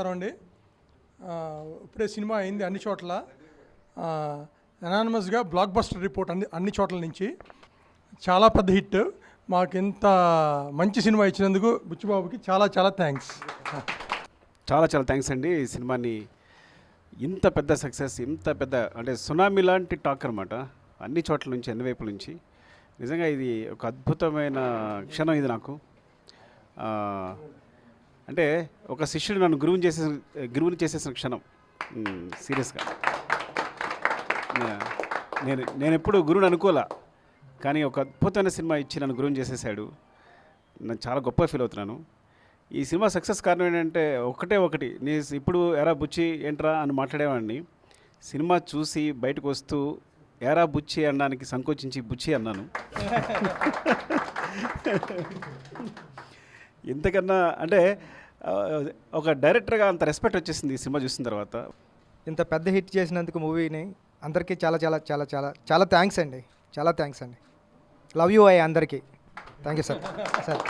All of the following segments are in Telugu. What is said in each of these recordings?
నమస్కారం అండి. ఇప్పుడే సినిమా అయింది అన్ని చోట్ల, అనానమస్గా బ్లాక్ బస్టర్ రిపోర్ట్ అన్ని చోట్ల నుంచి చాలా పెద్ద హిట్. మాకు ఇంత మంచి సినిమా ఇచ్చినందుకు బుచ్చిబాబుకి చాలా చాలా థ్యాంక్స్. చాలా చాలా థ్యాంక్స్ అండి. ఈ సినిమాని ఇంత పెద్ద సక్సెస్, ఇంత పెద్ద అంటే సునామీ లాంటి టాక్ అనమాట, అన్ని చోట్ల నుంచి, అన్ని వైపుల నుంచి. నిజంగా ఇది ఒక అద్భుతమైన క్షణం ఇది నాకు. అంటే ఒక శిష్యుడు నన్ను గురువుని చేసేసిన క్షణం. సీరియస్గా నేను ఎప్పుడు గురువుని అనుకోలే, కానీ ఒక అద్భుతమైన సినిమా ఇచ్చి నన్ను గురువుని చేసేసాడు. నేను చాలా గొప్ప ఫీల్ అవుతున్నాను. ఈ సినిమా సక్సెస్ కారణం ఏంటంటే ఒకటి, నేను ఇప్పుడు ఎరా బుచ్చి ఏంట్రా అని మాట్లాడేవాడిని. సినిమా చూసి బయటకు వస్తూ ఎరా బుచ్చి అనడానికి సంకోచించి బుచ్చి అన్నాను. ఇంతకన్నా అంటే ఒక డైరెక్టర్గా అంత రెస్పెక్ట్ వచ్చేసింది ఈ సినిమా చూసిన తర్వాత. ఇంత పెద్ద హిట్ చేసినందుకు మూవీని అందరికీ చాలా చాలా చాలా చాలా చాలా థ్యాంక్స్ అండి. చాలా థ్యాంక్స్ అండి. లవ్ యూ అయ్యి అందరికీ. Thank you sir. Sir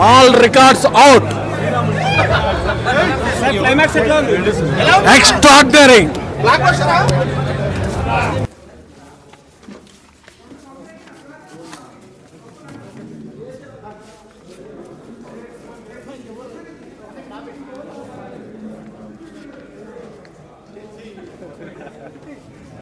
All records out. Extraordinary.